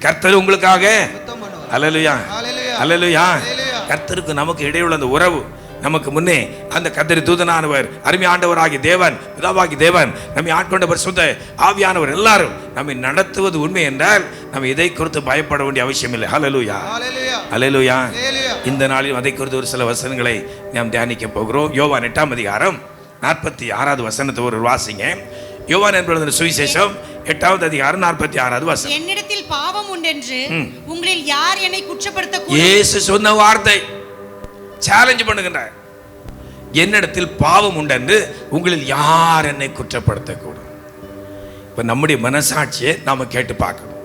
கர்த்தர் உங்களுக்காக அல்லேலூயா அல்லேலூயா. கர்த்தருக்கு நமக்கு இடையுள்ள அந்த உறவு, நமக்கு முன்னே அந்த கர்த்தர் தூதனானவர், அருமை ஆண்டவராகிய தேவன், பிதாவாகி தேவன், நம்மை ஆட்கொண்ட பரிசுத்த ஆவியானவர் எல்லாரும் நம்மை நடத்துவது உண்மை என்றால் நம்ம இதை குறித்து பயப்பட வேண்டிய அவசியம் இல்லை. அல்லேலூயா அல்லேலூயா. இந்த நாளில் அதை குறித்து ஒரு சில வசனங்களை நாம் தியானிக்க போகிறோம். யோவான் 8ஆம் அதிகாரம் 46வது வசனத்தை ஒரு வாசிங்க. யோவான் என்பது சுவிசேஷம் 8வது அதிகாரம் 46வது வசனம். என்னிடத்தில் பாவம் உண்டென்று உங்களில் யார் என்னை குற்றப்படுத்த கூடும்? இயேசு சொன்ன வார்த்தை சேலஞ்ச் பண்ணுகின்றார். என்னிடத்தில் பாவம் உண்டென்று உங்களில் யார் என்னை குற்றப்படுத்த கூடும்? இப்ப நம்முடைய மனசாட்சியை நாம கேட்டு பார்க்கணும்.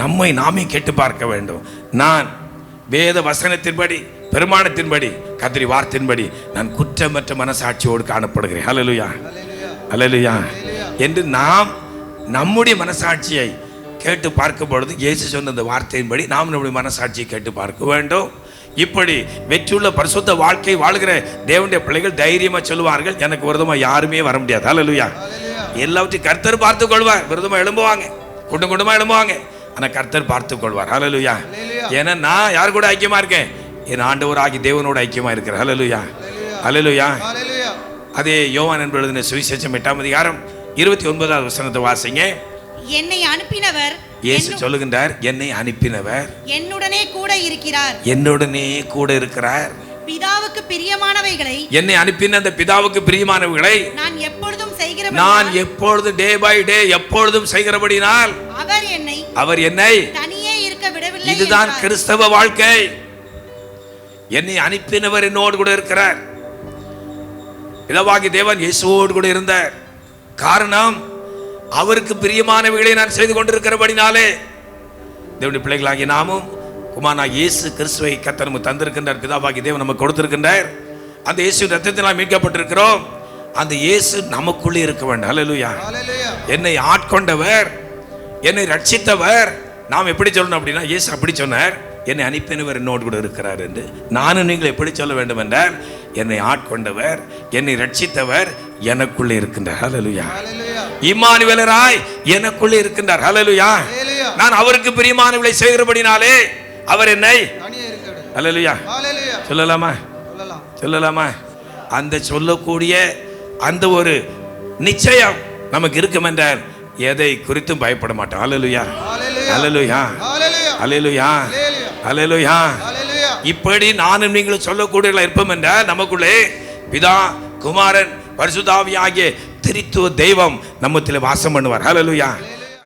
நம்மை நாமே கேட்டு பார்க்க வேண்டும். நான் வேத வசனத்தின்படி, பெருமானத்தின்படி, கர்த்தரி வார்த்தையின்படி நான் குற்றமற்ற மனசாட்சியோடு காணப்படுகிறேன். அல்லேலூயா அல்லேலூயா என்று நாம் நம்முடைய மனசாட்சியை கேட்டு பார்க்கும் பொழுது இயேசு சொன்ன அந்த வார்த்தையின்படி நாம் நம்முடைய மனசாட்சியை கேட்டு பார்க்க வேண்டும். இப்படி வெற்றியுள்ள பரிசுத்த வாழ்க்கை வாழ்கிற தேவனுடைய பிள்ளைகள் தைரியமா சொல்லுவார்கள், எனக்கு விரோதமா யாருமே வர முடியாது. அல்லேலூயா. எல்லாவற்றையும் கர்த்தர் பார்த்து கொள்வார். விரோதமா எழும்புவாங்க, குண்டமா எழும்புவாங்க, ஆனா கர்த்தர் பார்த்து கொள்வார். அல்லேலூயா. ஏன்னா நான் யார் கூட ஐக்கியமா இருக்கேன்? என் ஆண்டவராகிய தேவனோட ஐக்கியமா இருக்கிறேன். அல்லேலூயா அல்லேலூயா. அதே யோவான் என்பது சுவிசேஷம் 8ஆம் அதிகாரம் 29வது வசனத்தை வாசிங்க. என்னை அனுப்பினவர், இயேசு சொல்லுகின்றார், என்னை அனுப்பினவர் என்னுடனே கூட இருக்கிறார், என்னுடனே கூட இருக்கிறார். பிதாவுக்கு பிரியமானவைகளை, என்னை அனுப்பின அந்த பிதாவுக்கு பிரியமானவைகளை நான் எப்பொழுதும் நான் எப்பொழுதும் டே பை டே எப்பொழுதும் செய்கிறபடினால் அவர் என்னை தனியே இருக்க விடவில்லை. இதுதான் கிறிஸ்தவ வாழ்க்கை. என்னை அனுப்பினவர் என்னோடு கூட இருக்கிறார். பிதாவாகிய தேவன் இயேசுவோடு கூட இருந்தார். காரணம், அவருக்கு பிரியமானவைகளை நான் செய்து கொண்டிருக்கிறபடினாலே. தேவனுடைய பிள்ளைகளாகிய நாமும் குமாரனாகிய இயேசு கிறிஸ்துவை கர்த்தர் நமக்கு தந்திருக்கின்றார். பிதாவாகிய தேவன் நமக்கு கொடுத்திருக்கின்றார். அந்த இயேசு ரத்தத்தினால் மீட்கப்பட்டிருக்கிறோம். அந்த இயேசு நமக்குள்ளே இருக்க வேண்டும். அல்லேலூயா. என்னை ஆட்கொண்டவர், என்னை ரட்சித்தவர். நாம் எப்படி சொல்லணும் அப்படின்னா, இயேசு அப்படி சொன்னார், என்னை அனுப்பினவர் என்னோடு கூட இருக்கிறார் என்று. நானும் நீங்கள் எப்படி சொல்ல வேண்டும் என்றால், என்னை ஆட்கொண்டவர், என்னை ரட்சித்தவர் எனக்குள்ளே இருக்கின்றார். அல்லேலூயா. இம்மானுவேலராய் எனக்குள்ளே இருக்கின்றார். அல்லேலூயா. நான் அவருக்கு பிரியமானவளை செய்கிறபடினாலே அவர் என்னை அல்லேலூயா சொல்லலாமா? சொல்லலாமா? அந்த சொல்லக்கூடிய அந்த ஒரு நிச்சயம் நமக்கு இருக்கும் என்றால் எதை குறித்தும் பயப்பட மாட்டோம். அல்லேலூயா அல்லேலூயா அல்லேலூயா அல்லேலூயா. இப்படி நானும் நீங்களும் சொல்லக்கூடிய இருப்போம் என்றால் நமக்குள்ளே பிதா, குமாரன், பரிசுத்த ஆவி ஆகிய திரித்துவ தெய்வம் நம்மத்திலே வாசம் பண்ணுவார். அல்லேலூயா.